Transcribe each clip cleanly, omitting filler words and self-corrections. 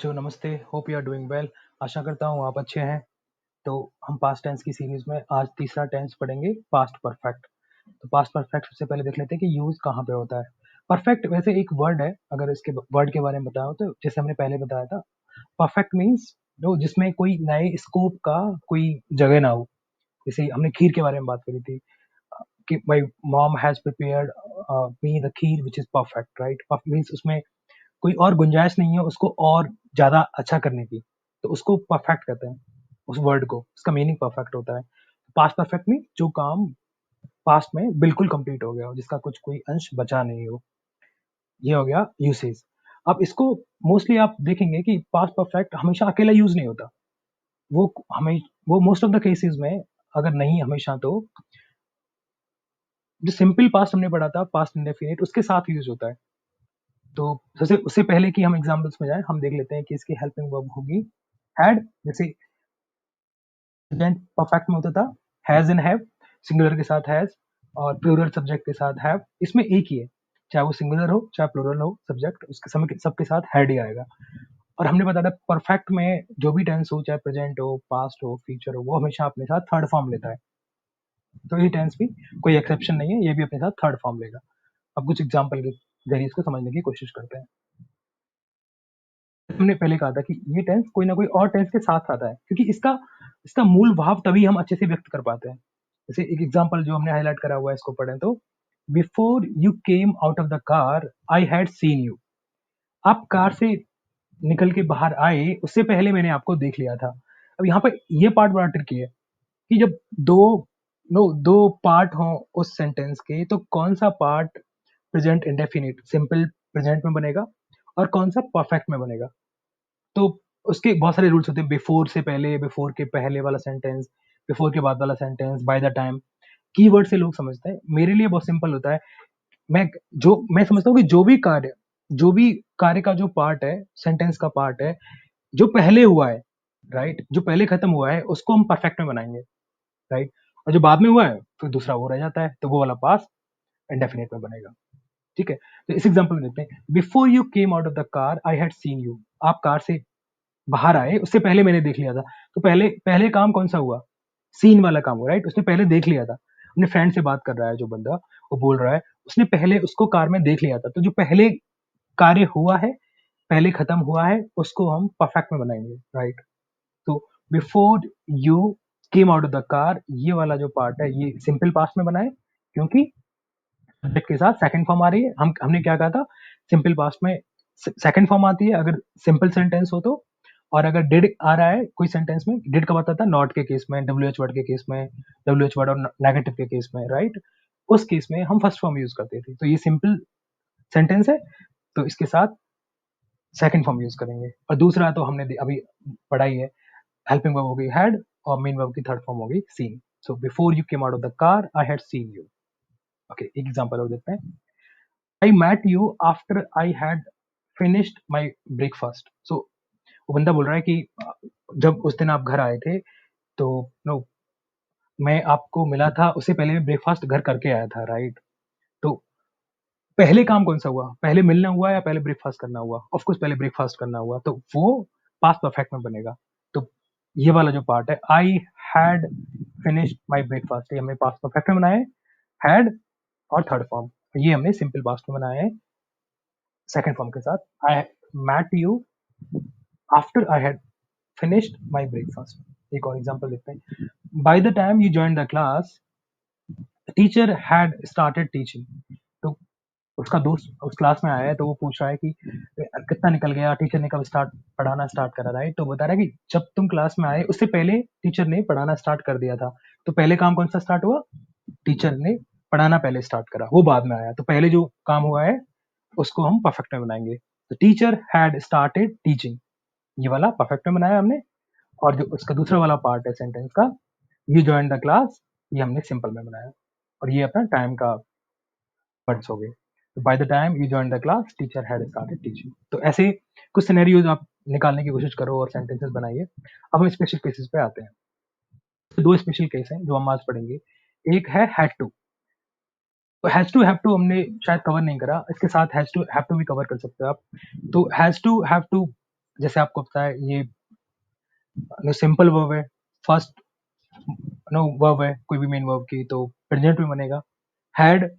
बच्चों नमस्ते, hope you are doing well. आशा करता हूँ आप अच्छे हैं। तो हम पास्ट टेंस की सीरीज में आज तीसरा टेंस पढ़ेंगे, पास्ट परफेक्ट। तो पास्ट परफेक्ट सबसे पहले देख लेते हैं कि यूज कहाँ पे होता है। परफेक्ट वैसे एक वर्ड है, अगर इसके वर्ड के बारे में बताओ तो जैसे हमने पहले बताया था, परफेक्ट मीन्स जो जिसमें कोई नए स्कोप का कोई जगह ना हो। जैसे हमने खीर के बारे में बात करी थी कि my mom has prepared me the kheer which is perfect, right. Means उसमें कोई और गुंजाइश नहीं है उसको और ज़्यादा अच्छा करने की, तो उसको परफेक्ट कहते हैं, उस वर्ड को। उसका मीनिंग परफेक्ट होता है। पास्ट परफेक्ट में जो काम पास्ट में बिल्कुल कंप्लीट हो गया हो, जिसका कुछ कोई अंश बचा नहीं हो, ये हो गया यूसेज। अब इसको मोस्टली आप देखेंगे कि पास्ट परफेक्ट हमेशा अकेला यूज नहीं होता। वो हमें वो मोस्ट ऑफ द केसेस में, अगर नहीं हमेशा, तो जो सिंपल पास्ट हमने पढ़ा था, पास्ट इंडेफिनिट, उसके साथ यूज होता है। तो सबसे उससे पहले कि हम एग्जाम्पल्स में जाएं, हम देख लेते हैं कि इसकी हेल्पिंग वर्ब होगी हैड। जैसे प्रेजेंट परफेक्ट में होता था हैज एंड हैव, सिंगुलर के साथ हैज और प्लूरल सब्जेक्ट के साथ हैव। इसमें एक ही है, चाहे वो सिंगुलर हो चाहे प्लूरल हो सब्जेक्ट, उसके समय सबके साथ हैड ही आएगा। और हमने बताया था परफेक्ट में जो भी टेंस हो, चाहे प्रेजेंट हो, पास्ट हो, फ्यूचर हो, वो हमेशा अपने साथ थर्ड फॉर्म लेता है। तो ये टेंस भी कोई एक्सेप्शन नहीं है, ये भी अपने साथ थर्ड फॉर्म लेगा। अब कुछ एग्जाम्पल के जरिए इसको समझने की कोशिश करते हैं। हमने पहले कहा था कि ये टेंस कोई ना कोई और टेंस के साथ आता है, क्योंकि इसका इसका मूल भाव तभी हम अच्छे से व्यक्त कर पाते हैं। जैसे एक एग्जांपल जो हमने हाईलाइट करा हुआ है, इसको पढ़ें तो, before you came out of the car I had seen you. आप कार से निकल के बाहर आए उससे पहले मैंने आपको देख लिया था। अब यहाँ पर ये पार्ट बड़ा ट्रिकी है कि जब दो पार्ट हों उस सेंटेंस के, तो कौन सा part present indefinite simple present में बनेगा और कौन सा परफेक्ट में बनेगा। तो उसके बहुत सारे रूल्स होते हैं, बिफोर से पहले, बिफोर के पहले वाला सेंटेंस, बिफोर के बाद वाला sentence, by the time. Keyword से लोग समझते हैं, मेरे लिए बहुत सिंपल होता है। मैं समझता हूँ कि जो भी कार्य का जो पार्ट है, सेंटेंस का पार्ट है, जो पहले हुआ है, राइट, जो पहले खत्म हुआ है, उसको हम परफेक्ट में बनाएंगे, राइट। और जो बाद में हुआ है फिर दूसरा वो रह जाता है, तो वो वाला पास इंडेफिनिट में बनेगा। ठीक है, तो इस एग्जाम्पल में देखते हैं, before you came out of the car I had seen you. आप कार से बाहर आए उससे पहले मैंने देख लिया था। तो पहले पहले काम कौन सा हुआ, सीन वाला काम हुआ, राइट। उसने पहले देख लिया था, अपने फ्रेंड से बात कर रहा है जो बंदा, वो बोल रहा है उसने पहले उसको कार में देख लिया था। तो जो पहले कार्य हुआ है, पहले खत्म हुआ है, उसको हम परफेक्ट में बनाएंगे, राइट। तो before you came out of the car, ये वाला जो पार्ट है ये सिंपल पास्ट में बनाए, क्योंकि सब्जेक्ट के साथ सेकंड फॉर्म आ रही है। हमने क्या कहा था, सिंपल पास्ट में सेकंड फॉर्म आती है अगर सिंपल सेंटेंस हो तो। और अगर डिड आ रहा है कोई सेंटेंस में, डिड कब आता था, नॉट के केस में, डब्ल्यू एच वर्ड के केस में, डब्ल्यू एच वर्ड और नेगेटिव के केस में, राइट। उस केस में हम फर्स्ट फॉर्म यूज करते थे। तो ये सिंपल सेंटेंस है, तो इसके साथ सेकंड फॉर्म यूज करेंगे। और दूसरा तो हमने अभी पढ़ाई है, हेल्पिंग वर्ब हो गई हैड और मेन वर्ब की थर्ड फॉर्म हो गई seen. So before you came out of the car I had seen you. Okay, एक एग्जांपल और देखते हैं। I met you after I had finished my breakfast. So वो बंदा बोल रहा है कि जब उस दिन आप घर आए थे, तो नो मैं आपको मिला था, उससे पहले मैं ब्रेकफास्ट घर करके आया था, राइट। तो पहले काम कौन सा हुआ, पहले मिलना हुआ या पहले ब्रेकफास्ट करना हुआ? ऑफ कोर्स पहले ब्रेकफास्ट करना हुआ, तो वो पास्ट परफेक्ट में बनेगा। तो ये वाला जो पार्ट है, आई हैड फिनिश्ड माई ब्रेकफास्ट, ये हमने पास्ट परफेक्ट में बनाया है, हैड और थर्ड फॉर्म, ये हमने सिंपल पास्ट में बनाया है सेकंड फॉर्म के साथ। I met you after I had finished my breakfast। एक और एग्जांपल देखते हैं। By the time you joined the class, the teacher had started teaching। तो उसका दोस्त उस क्लास में आया है, तो वो पूछ रहा है कि कितना निकल गया, टीचर ने कब पढ़ाना स्टार्ट करा, राइट। तो बता रहा है कि जब तुम क्लास में आए उससे पहले टीचर ने पढ़ाना स्टार्ट कर दिया था। तो पहले काम कौन सा स्टार्ट हुआ, टीचर ने पढ़ाना पहले स्टार्ट करा, वो बाद में आया। तो पहले जो काम हुआ है उसको हम परफेक्ट में बनाएंगे। तो टीचर हैड स्टार्टेड टीचिंग, ये वाला परफेक्ट में बनाया हमने। और जो उसका दूसरा वाला पार्ट है सेंटेंस का, यू जॉइन द क्लास, ये हमने सिंपल में बनाया। और ये अपना टाइम का वर्ड्स हो गए। तो by the time you join the class teacher had started teaching. तो ऐसे कुछ सिनेरियोज आप निकालने की कोशिश करो और सेंटेंसेस बनाइए। अब हम स्पेशल केसेस पे आते हैं। तो दो स्पेशल केस हैं जो हम आज पढ़ेंगे। एक है हैड टू। तो हैज टू हैव टू हमने शायद कवर नहीं करा, इसके साथ हैज टू हैव टू भी कवर कर सकते हो आप। तो हैज टू हैव टू जैसे आपको पता है ये सिंपल वर्ब है, फर्स्ट वर्ब है कोई भी मेन वर्ब की तो प्रेजेंट में बनेगा। हैड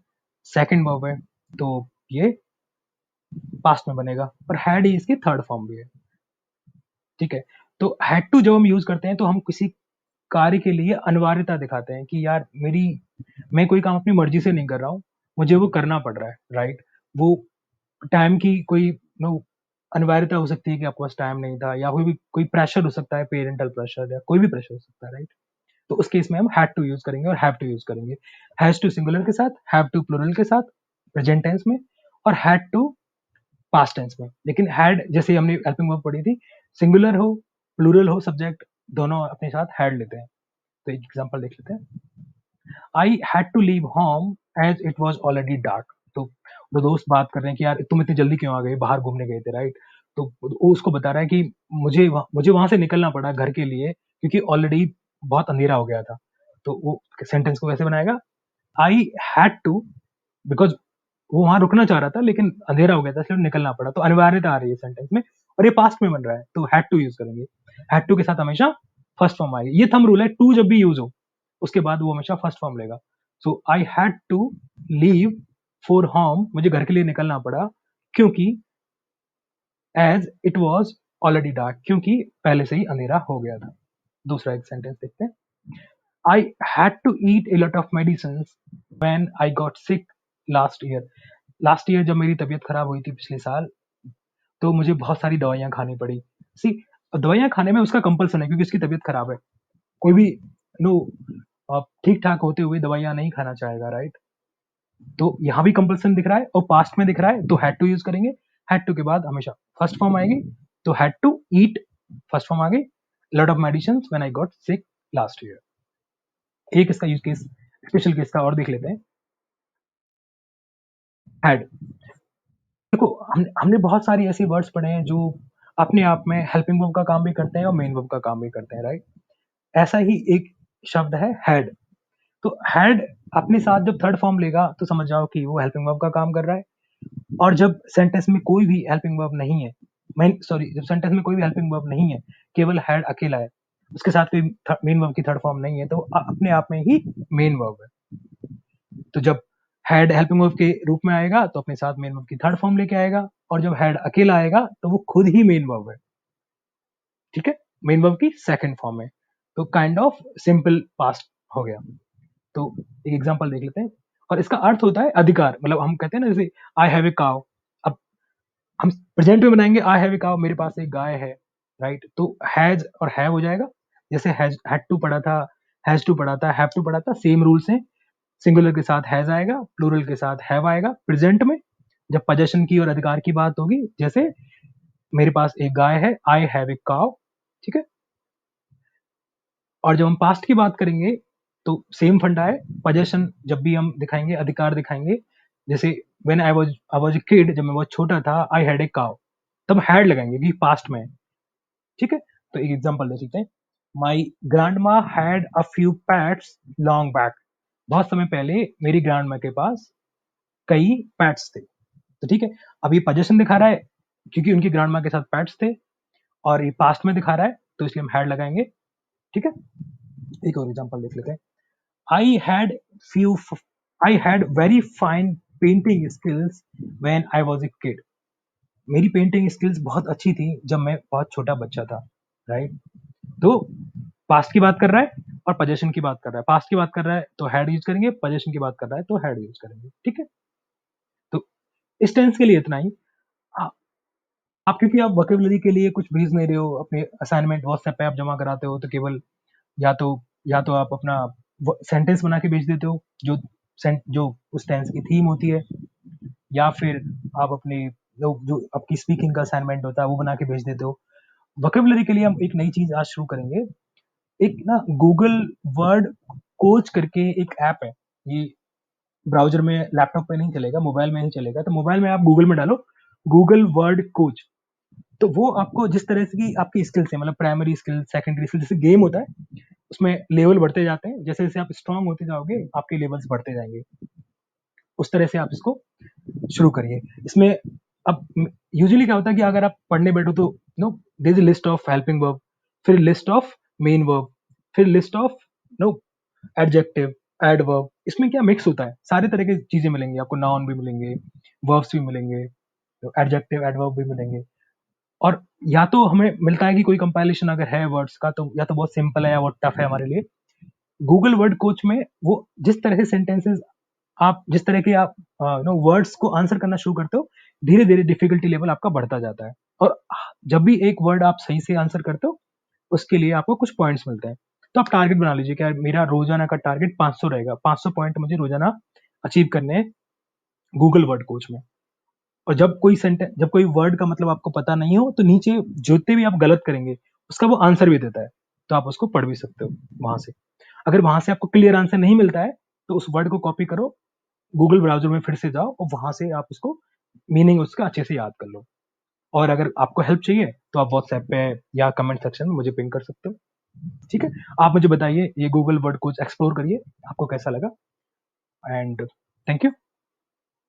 सेकंड वर्ब है तो ये पास्ट में बनेगा, और हैड ही इसकी थर्ड फॉर्म भी है। ठीक है, तो हैड टू जब हम यूज करते हैं तो हम किसी कार्य के लिए अनिवार्यता दिखाते हैं कि यार मैं कोई काम अपनी मर्जी से नहीं कर रहा हूँ, मुझे वो करना पड़ रहा है, राइट। वो टाइम की कोई नो अनिवार्यता हो सकती है कि आपके पास टाइम नहीं था, या कोई प्रेशर हो सकता है, पेरेंटल प्रेशर या कोई भी प्रेशर हो सकता है, राइट। तो उस केस में हम हैड टू यूज करेंगे और हैव टू यूज करेंगे। हैज टू सिंगुलर के साथ, हैव टू प्लूरल के साथ प्रेजेंट टेंस में, और हैड टू पास्ट टेंस में। लेकिन हैड जैसे हमने हेल्पिंग वर्ब पढ़ी थी, सिंगुलर हो प्लूरल हो सब्जेक्ट दोनों अपने साथ हैड लेते हैं। तो एक एग्जांपल देख लेते हैं। I had to leave home as it was already dark. तो दो दोस्त बात कर रहे हैं कि यार तुम इतनी जल्दी क्यों आ गए, बाहर घूमने गए थे, राइट। तो वो उसको बता रहा है कि मुझे वहां से निकलना पड़ा घर के लिए क्योंकि ऑलरेडी बहुत अंधेरा हो गया था। तो वो सेंटेंस को कैसे बनाएगा, आई हैड टू, बिकॉज वो वहां रुकना चाह रहा था लेकिन अंधेरा हो गया था इसलिए निकलना पड़ा। तो अनिवार्यता आ रही है सेंटेंस में, और ये पास्ट में बन रहा है तो हैड टू यूज करेंगे। हैड टू के साथ हमेशा फर्स्ट फॉर्म आएगी। ये थंब रूल है, टू जब भी यूज हो उसके बाद वो हमेशा फर्स्ट फॉर्म लेगा। So I had to leave for home, मुझे घर के लिए निकलना पड़ा क्योंकि as it was already dark, क्योंकि पहले से ही अंधेरा हो गया था। दूसरा एक सेंटेंस देखते हैं। I had to eat a lot of medicine when I got sick last year. Last year जब मेरी तबीयत खराब हुई थी पिछले साल, तो मुझे बहुत सारी दवाइयाँ खानी पड़ी। सी, दवाइयाँ खाने में उसका कंपल्सन है क्योंकि उसकी तबीयत खराब है। कोई भी नो ठीक ठाक होते हुए दवाइयाँ नहीं खाना चाहेगा, राइट। तो यहाँ भी कंपल्सन दिख रहा है और पास्ट में दिख रहा है तो हैड टू यूज करेंगे। हैड टू के बाद हमेशा फर्स्ट फॉर्म आएगी, तो had to eat first form आ गई, lot of medicine when I got sick last year. एक इसका यूज केस, स्पेशल केस का और देख लेते हैं। हैड, देखो हमने बहुत सारी ऐसी वर्ड्स पढ़े हैं जो अपने आप में हेल्पिंग वर्ब का काम भी करते हैं और मेन वर्ब का काम भी करते हैं, राइट। ऐसा ही एक शब्द है हैड। तो हैड अपने साथ जब थर्ड फॉर्म लेगा तो समझ जाओ कि वो हेल्पिंग वर्ब का काम कर रहा है। और जब सेंटेंस में कोई भी हेल्पिंग वर्ब नहीं है, जब सेंटेंस में कोई भी हेल्पिंग वर्ब नहीं है, केवल हैड अकेला है, उसके साथ कोई मेन वर्ब की थर्ड फॉर्म नहीं है, तो अपने आप में ही मेन वर्ब है। तो जब हैड हेल्पिंग वर्ब के रूप में आएगा तो अपने साथ मेन वर्ब की थर्ड फॉर्म लेके आएगा, और जब हैड अकेला आएगा तो वो खुद ही मेन वर्ब है। ठीक है, मेन वर्ब की सेकंड फॉर्म है, तो काइंड ऑफ सिंपल पास्ट हो गया। तो एक एग्जांपल देख लेते हैं। और इसका अर्थ होता है अधिकार, मतलब हम कहते हैं ना जैसे आई हैव ए काउ। अब हम प्रेजेंट में बनाएंगे आई हैव ए काउ, मेरे पास एक गाय है, राइट। तो हैज और हैव हो जाएगा। जैसे हैड टू पढ़ा था, हैज टू पढ़ा था, हैव टू पढ़ा था, सेम रूल्स हैं। सिंगुलर के साथ हैज आएगा, प्लूरल के साथ हैव आएगा प्रेजेंट में, जब पोजेशन की और अधिकार की बात होगी। जैसे मेरे पास एक गाय है, आई हैव ए काउ। ठीक है, और जब हम पास्ट की बात करेंगे तो सेम फंडा है। पोजेशन जब भी हम दिखाएंगे, अधिकार दिखाएंगे, जैसे when I was a kid, जब मैं बहुत छोटा था, आई हैड ए काउ, तब हैड लगाएंगे कि पास्ट में है। ठीक है, तो एक एग्जांपल दे सकते हैं। My grandma had a few pets long back. बहुत समय पहले मेरी ग्रैंडमा के पास कई पैट्स थे। तो ठीक है, अब ये पोजेशन दिखा रहा है क्योंकि उनकी ग्रैंडमा के साथ पैट्स थे, और ये पास्ट में दिखा रहा है तो इसलिए हम हैड लगाएंगे। ठीक है, एक और एग्जांपल देख लेते हैं। I had few I had very fine painting skills when I was a kid. मेरी पेंटिंग स्किल्स बहुत अच्छी थी जब मैं बहुत छोटा बच्चा था, राइट। तो पास्ट की बात कर रहा है और पोजेशन की बात कर रहा है। पास्ट की बात कर रहा है तो हैड यूज करेंगे, पोजेशन की बात कर रहा है तो हैड यूज करेंगे। ठीक है, तो इस टेंस के लिए इतना ही। आ- आप क्योंकि आप वोकेबलरी के लिए कुछ भेज नहीं रहे हो, अपने असाइनमेंट व्हाट्सएप पे आप जमा कराते हो, तो केवल या तो या तो आप अपना सेंटेंस बना के भेज देते हो जो जो उस टेंस की थीम होती है, या फिर आप अपने जो आपकी स्पीकिंग का असाइनमेंट होता है वो बना के भेज देते हो। वोकेबलरी के लिए हम एक नई चीज आज शुरू करेंगे। एक ना गूगल वर्ड कोच करके एक ऐप है, ये ब्राउजर में, लैपटॉप पे नहीं चलेगा, मोबाइल में ही चलेगा। तो मोबाइल में आप गूगल में डालो गूगल वर्ड कोच, तो वो आपको जिस तरह से की आपकी स्किल्स है, मतलब प्राइमरी स्किल, सेकेंडरी स्किल, जैसे गेम होता है उसमें लेवल बढ़ते जाते हैं, जैसे जैसे आप स्ट्रांग होते जाओगे आपके लेवल्स बढ़ते जाएंगे। उस तरह से आप इसको शुरू करिए। इसमें अब यूजुअली क्या होता है कि अगर आप पढ़ने बैठो तो no there is a list of helping verb, फिर लिस्ट ऑफ मेन वर्ब, फिर list of no adjective, adverb. इसमें क्या मिक्स होता है, सारे तरह की चीजें मिलेंगी आपको, नाउन भी मिलेंगे, वर्ब्स भी मिलेंगे, एडजेक्टिव एडवर्ब भी मिलेंगे। और या तो हमें मिलता है कि कोई कंपाइलेशन अगर है वर्ड्स का तो या तो बहुत सिंपल है या बहुत टफ है हमारे लिए। गूगल वर्ड कोच में वो जिस तरह से सेंटेंसेस आप जिस तरह के आप नो वर्ड्स को आंसर करना शुरू करते हो, धीरे धीरे डिफिकल्टी लेवल आपका बढ़ता जाता है। और जब भी एक वर्ड आप सही से आंसर करते हो उसके लिए आपको कुछ पॉइंट्स मिलते हैं। तो आप टारगेट बना लीजिए कि यार मेरा रोजाना का टारगेट 500 रहेगा, 500 पॉइंट मुझे रोजाना अचीव करने हैं गूगल वर्ड कोच में। और जब कोई वर्ड का मतलब आपको पता नहीं हो तो नीचे जितने भी आप गलत करेंगे उसका वो आंसर भी देता है, तो आप उसको पढ़ भी सकते हो वहां से। अगर वहां से आपको क्लियर आंसर नहीं मिलता है तो उस वर्ड को कॉपी करो, गूगल ब्राउजर में फिर से जाओ और वहां से आप उसको मीनिंग उसका अच्छे से याद कर लो। और अगर आपको हेल्प चाहिए तो आप व्हाट्सएप पे या कमेंट सेक्शन में मुझे पिंग कर सकते हो। ठीक है, आप मुझे बताइए ये गूगल वर्ड कोच एक्सप्लोर करिए, आपको कैसा लगा। And thank you.